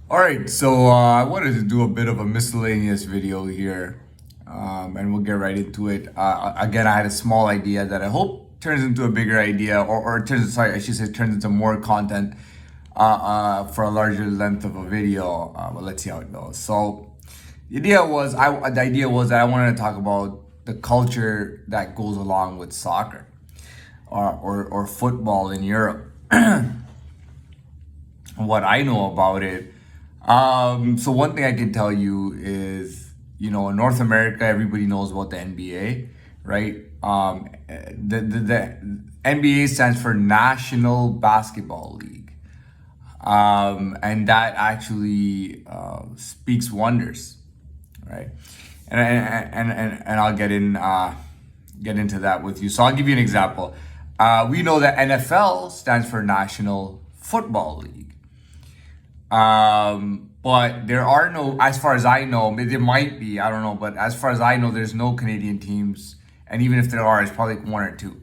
All right, so I wanted to do a bit of a miscellaneous video here, and we'll get right into it. Again, I had a small idea that I hope turns into a bigger idea, or turns, sorry, I should say, turns into more content for a larger length of a video. But let's see how it goes. So, the idea was that I wanted to talk about the culture that goes along with soccer or football in Europe. What I know about it. So one thing I can tell you is, in North America, everybody knows about the NBA, right? The NBA stands for National Basketball League, and that actually speaks wonders, right? And I'll get into that with you. So I'll give you an example. We know that NFL stands for National Football League. But there are no, as far as I know, there might be, I don't know, but as far as I know, there's no Canadian teams. And even if there are, it's probably one or two.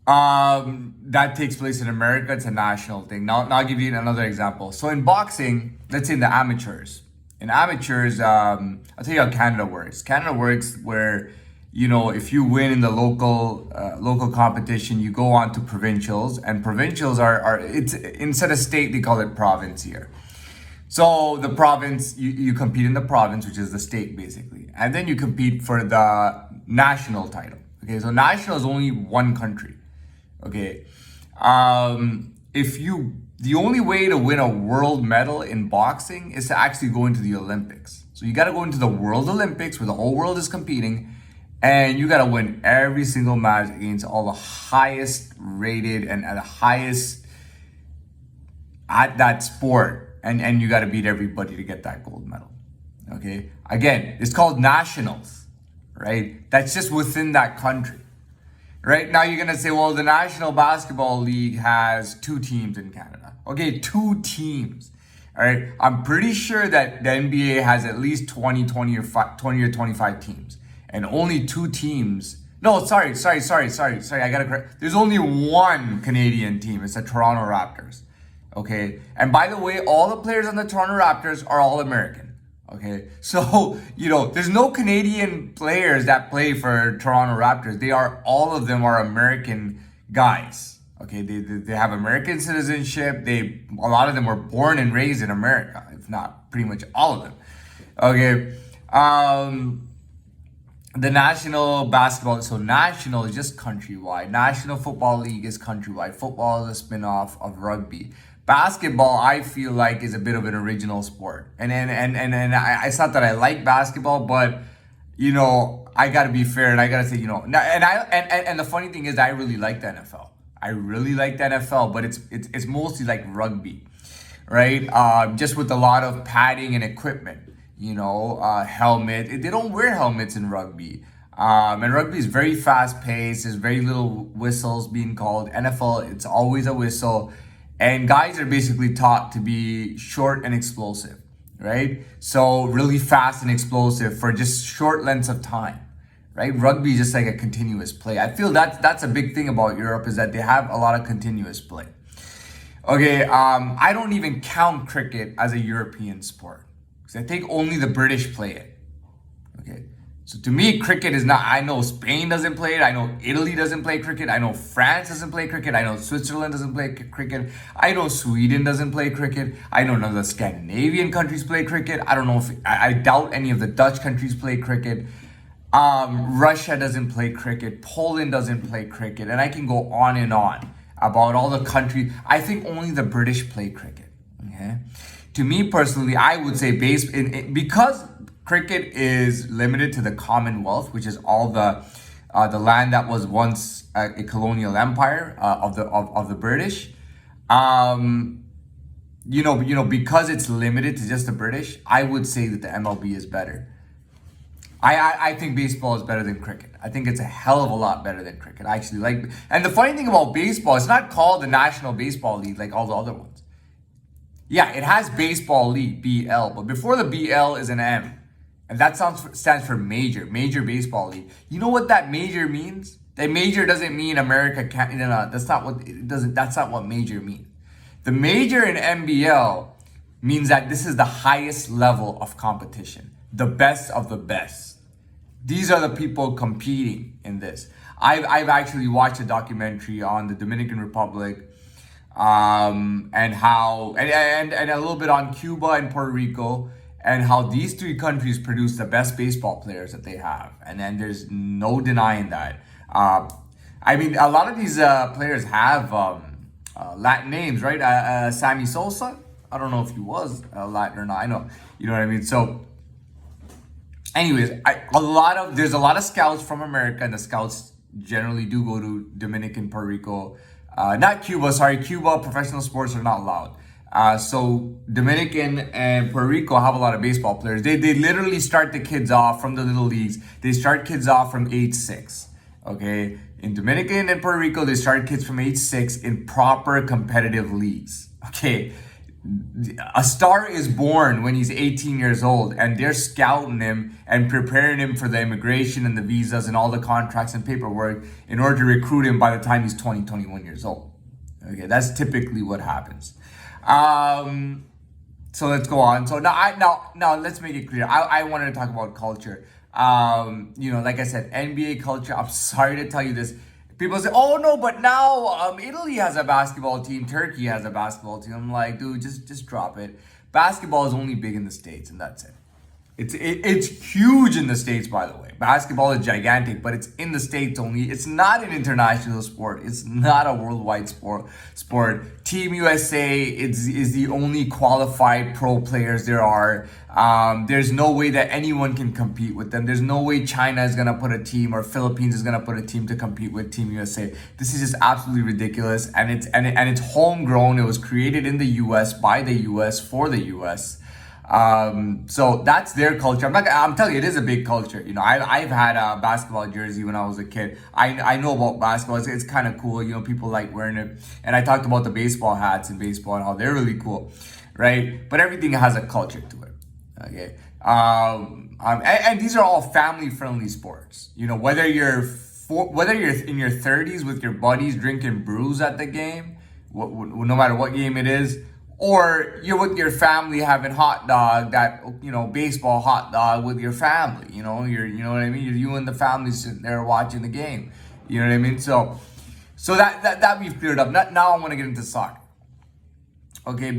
That takes place in America. It's a national thing. Now I'll give you another example. So in boxing, let's say in the amateurs. In amateurs, I'll tell you how Canada works. Canada works where, if you win in the local competition, you go on to provincials, and provincials are it's instead of state, they call it province here. So the province, you compete in the province, which is the state basically, and then you compete for the national title. Okay, so national is only one country. Okay, if you the only way to win a world medal in boxing is to actually go into the Olympics. So you got to go into the World Olympics where the whole world is competing, and you got to win every single match against all the highest rated and at the highest at that sport, and you got to beat everybody to get that gold medal. Okay, again, it's called nationals, right? That's just within that country. Right now, you're gonna say, well, the National Basketball League has two teams in Canada. Okay, two teams. All right, I'm pretty sure that the NBA has at least 20 or 20 or 25 teams, and only two teams. No, sorry. I gotta correct. There's only one Canadian team. It's the Toronto Raptors. Okay, and by the way, all the players on the Toronto Raptors are all American. Okay, so there's no Canadian players that play for Toronto Raptors. All of them are American guys. Okay, they have American citizenship. A lot of them were born and raised in America, if not pretty much all of them. Okay, the National Basketball, so national is just countrywide. National Football League is countrywide. Football is a spin-off of rugby. Basketball, I feel like, is a bit of an original sport. It's not that I like basketball, but I gotta be fair and I gotta say, and the funny thing is I really like the NFL. I really like the NFL, but it's mostly like rugby, right? Just with a lot of padding and equipment. Helmet. They don't wear helmets in rugby. And rugby is very fast paced. There's very little whistles being called. NFL, it's always a whistle. And guys are basically taught to be short and explosive, right? So really fast and explosive for just short lengths of time, right? Rugby is just like a continuous play. I feel that's a big thing about Europe is that they have a lot of continuous play. Okay, I don't even count cricket as a European sport. I think only the British play it. Okay. So to me, cricket is not, I know Spain doesn't play it. I know Italy doesn't play cricket. I know France doesn't play cricket. I know Switzerland doesn't play cricket. I know Sweden doesn't play cricket. I know none of the Scandinavian countries play cricket. I don't know if, I doubt any of the Dutch countries play cricket. Russia doesn't play cricket. Poland doesn't play cricket. And I can go on and on about all the countries. I think only the British play cricket. Okay. To me personally, I would say because cricket is limited to the Commonwealth, which is all the land that was once a colonial empire of the British. Because it's limited to just the British, I would say that the MLB is better. I think baseball is better than cricket. I think it's a hell of a lot better than cricket. I actually like, and the funny thing about baseball, it's not called the National Baseball League like all the other ones. Yeah, it has Baseball League, BL, but before the BL is an M. And that stands for Major Baseball League. You know what that major means? That major doesn't mean America can't, that's not what major means. The major in NBL means that this is the highest level of competition, the best of the best. These are the people competing in this. I've actually watched a documentary on the Dominican Republic, and how and a little bit on Cuba and Puerto Rico, and how these three countries produce the best baseball players that they have, and then there's no denying that. I mean, a lot of these players have Latin names, right? Sammy Sosa. I don't know if he was Latin or not. I know, you know what I mean. So, anyways, there's a lot of scouts from America, and the scouts generally do go to Dominican, Puerto Rico, not Cuba. Sorry, Cuba. Professional sports are not allowed. So Dominican and Puerto Rico have a lot of baseball players. They literally start the kids off from the little leagues. They start kids off from age 6. Okay, in Dominican and Puerto Rico, they start kids from age 6 in proper competitive leagues. Okay, a star is born when he's 18 years old, and they're scouting him and preparing him for the immigration and the visas and all the contracts and paperwork in order to recruit him by the time he's 20, 21 years old. Okay, that's typically what happens. So let's go on. So now let's make it clear. I wanted to talk about culture. Like I said, NBA culture. I'm sorry to tell you this. People say, "Oh no, but now Italy has a basketball team, Turkey has a basketball team." I'm like, dude, just drop it. Basketball is only big in the States, and that's it. It's huge in the States, by the way. Basketball is gigantic, but it's in the States only. It's not an international sport. It's not a worldwide sport. Team USA is the only qualified pro players there are. There's no way that anyone can compete with them. There's no way China is gonna put a team, or Philippines is gonna put a team to compete with Team USA. This is just absolutely ridiculous, and it's homegrown. It was created in the US by the US for the US. So that's their culture. I'm telling you, it is a big culture. I've had a basketball jersey when I was a kid. I know about basketball. It's kind of cool. People like wearing it. And I talked about the baseball hats in baseball and how they're really cool, right? But everything has a culture to it. Okay. And these are all family-friendly sports. Whether you're in your 30s with your buddies drinking brews at the game, no matter what game it is, or you're with your family having hot dog, baseball hot dog with your family. You know what I mean? You and the family sitting there watching the game. You know what I mean? So that we've cleared up. Now I want to get into soccer. Okay,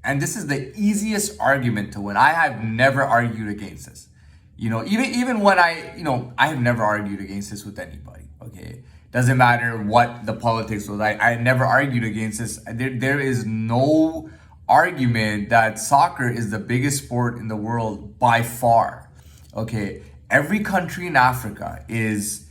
and this is the easiest argument to win. I have never argued against this. Even when I have never argued against this with anybody. Okay. Doesn't matter what the politics was. I never argued against this. There is no argument that soccer is the biggest sport in the world by far. Okay, every country in Africa is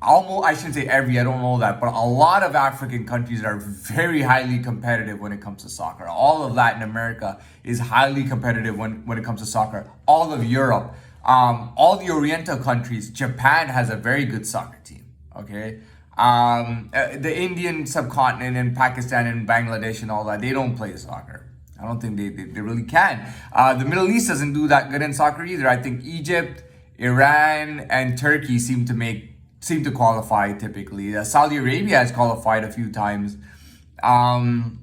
almost, I shouldn't say every, I don't know that, but a lot of African countries are very highly competitive when it comes to soccer. All of Latin America is highly competitive when it comes to soccer. All of Europe, all the Oriental countries, Japan has a very good soccer team. Okay, the Indian subcontinent and Pakistan and Bangladesh and all that, they don't play soccer. I don't think they really can. The Middle East doesn't do that good in soccer either. I think Egypt, Iran, and Turkey seem to qualify typically. Saudi Arabia has qualified a few times, and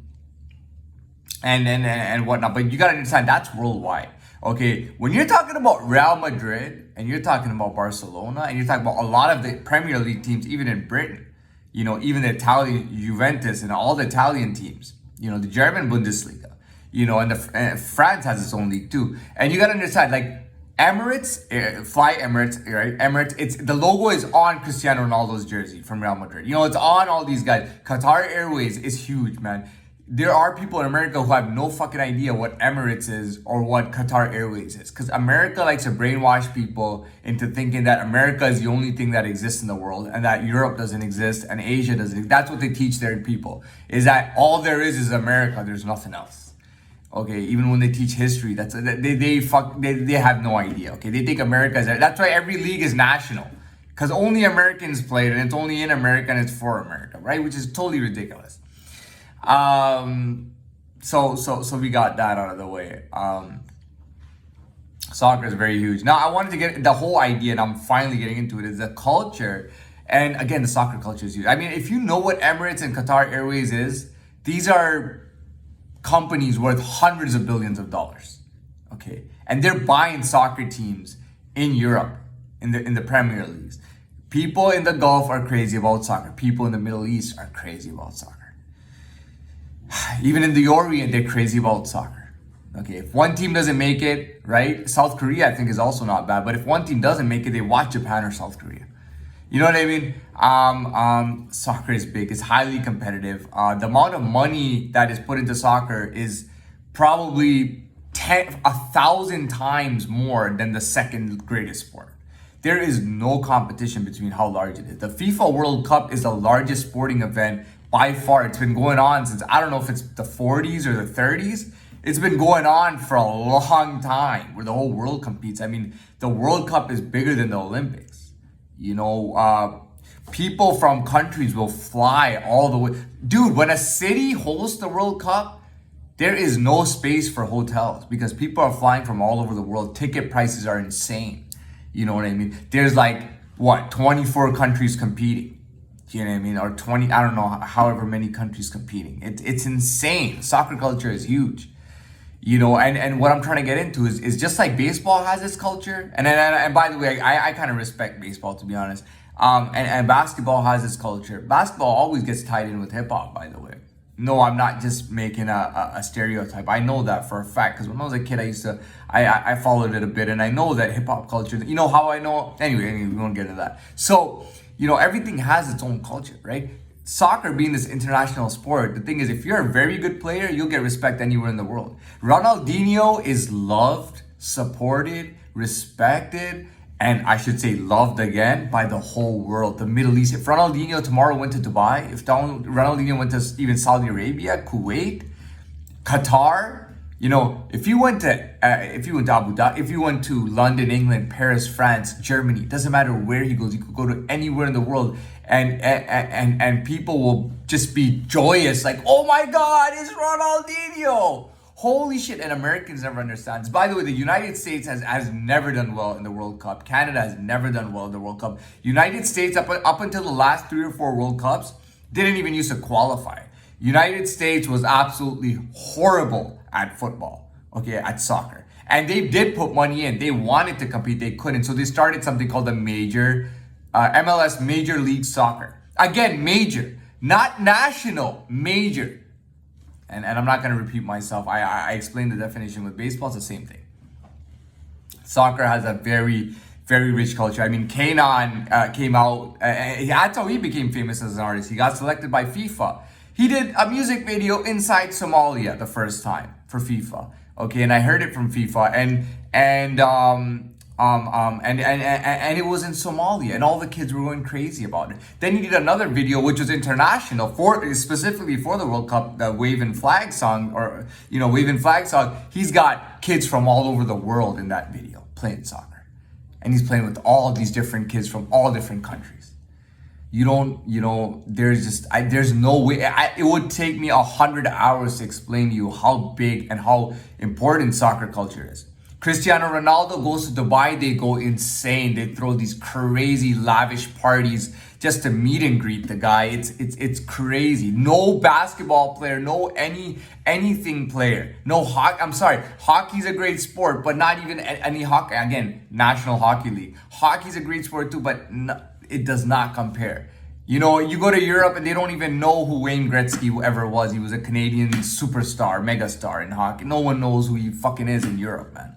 whatnot. But you gotta understand, that's worldwide. Okay, when you're talking about Real Madrid and you're talking about Barcelona and you're talking about a lot of the Premier League teams, even in Britain, even the Italian Juventus and all the Italian teams, the German Bundesliga, and France has its own league too. And you gotta understand, like Emirates, Fly Emirates, right? Emirates, it's the logo is on Cristiano Ronaldo's jersey from Real Madrid. It's on all these guys. Qatar Airways is huge, man. There are people in America who have no fucking idea what Emirates is or what Qatar Airways is. Because America likes to brainwash people into thinking that America is the only thing that exists in the world and that Europe doesn't exist and Asia doesn't exist. That's what they teach their people, is that all there is America. There's nothing else. Okay, even when they teach history, they have no idea. Okay, they think America is, that's why every league is national. Because only Americans play it, and it's only in America and it's for America, right? Which is totally ridiculous. So we got that out of the way. Soccer is very huge. Now I wanted to get the whole idea, and I'm finally getting into it, is the culture. And again, the soccer culture is huge. I mean, if you know what Emirates and Qatar Airways is, these are companies worth hundreds of billions of dollars. Okay, and they're buying soccer teams in Europe, in the Premier Leagues. People in the Gulf are crazy about soccer. People in the Middle East are crazy about soccer. Even in the Orient, they're crazy about soccer. Okay, if one team doesn't make it, right? South Korea, I think, is also not bad. But if one team doesn't make it, they watch Japan or South Korea. You know what I mean? Soccer is big. It's highly competitive. The amount of money that is put into soccer is probably 1,000 times more than the second greatest sport. There is no competition between how large it is. The FIFA World Cup is the largest sporting event by far. It's been going on since, I don't know if it's the 40s or the 30s. It's been going on for a long time where the whole world competes. I mean, the World Cup is bigger than the Olympics. You know, people from countries will fly all the way. Dude, when a city hosts the World Cup, there is no space for hotels because people are flying from all over the world. Ticket prices are insane. You know what I mean? There's like, 24 countries competing. You know what I mean? Or 20, I don't know, however many countries competing. It's insane. Soccer culture is huge. You know, and what I'm trying to get into is just like baseball has its culture. And by the way, I kind of respect baseball, to be honest. And basketball has its culture. Basketball always gets tied in with hip hop, by the way. No, I'm not just making a stereotype. I know that for a fact because when I was a kid, I followed it a bit, and I know that hip hop culture. You know how I know? Anyway, we won't get into that. So, you know, everything has its own culture, right? Soccer being this international sport, the thing is, if you're a very good player, you'll get respect anywhere in the world. Ronaldinho is loved, supported, respected, and I should say loved again by the whole world, the Middle East. If Ronaldinho tomorrow went to Dubai, if Ronaldinho went to even Saudi Arabia, Kuwait, Qatar, you know, if you went to Abu Dhabi, if you went to London, England, Paris, France, Germany, it doesn't matter where he goes. He could go to anywhere in the world, and people will just be joyous, like, oh my God, it's Ronaldinho. Holy shit, and Americans never understand this. By the way, the United States has never done well in the World Cup. Canada has never done well in the World Cup. United States, up until the last 3 or 4 World Cups, didn't even used to qualify. United States was absolutely horrible at football, okay, at soccer. And they did put money in. They wanted to compete, they couldn't. So they started something called the MLS Major League Soccer. Again, major, not national, major. And I'm not going to repeat myself. I explained the definition with baseball. It's the same thing. Soccer has a very, very rich culture. I mean, Kanan came out. That's how he became famous as an artist. He got selected by FIFA. He did a music video inside Somalia the first time for FIFA. Okay, and I heard it from FIFA. And it was in Somalia, and all the kids were going crazy about it. Then he did another video, which was international, specifically for the World Cup, the Waving Flag song, Waving Flag song. He's got kids from all over the world in that video playing soccer, and he's playing with all these different kids from all different countries. There's no way. It would take me 100 hours to explain to you how big and how important soccer culture is. Cristiano Ronaldo goes to Dubai, they go insane. They throw these crazy lavish parties just to meet and greet the guy. It's crazy. No basketball player, no anything player. No hockey. I'm sorry, hockey's a great sport, but not even any hockey. Again, National Hockey League. Hockey's a great sport too, but it does not compare. You know, you go to Europe and they don't even know who Wayne Gretzky ever was. He was a Canadian superstar, megastar in hockey. No one knows who he fucking is in Europe, man.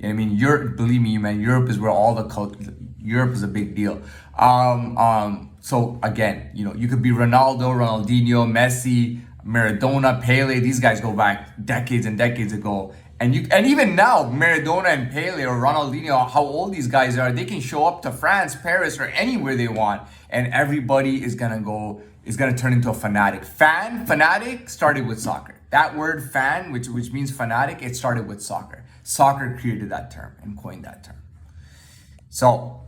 I mean, Europe, believe me, man, Europe is where all the culture, Europe is a big deal. So again, you could be Ronaldo, Ronaldinho, Messi, Maradona, Pele. These guys go back decades and decades ago. And even now, Maradona and Pele or Ronaldinho, how old these guys are, they can show up to France, Paris, or anywhere they want. And everybody is gonna turn into a fanatic. Fanatic started with soccer. That word fan, which means fanatic, it started with soccer. Soccer created that term and coined that term. So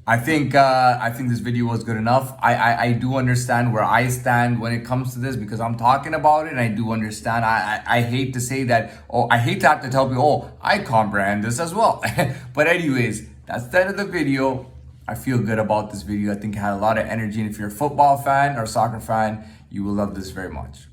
I think this video was good enough. I do understand where I stand when it comes to this because I'm talking about it, and I do understand. I hate to say that. I hate to have to tell people, I comprehend this as well. But anyways, that's the end of the video. I feel good about this video. I think it had a lot of energy, and if you're a football fan or soccer fan, you will love this very much.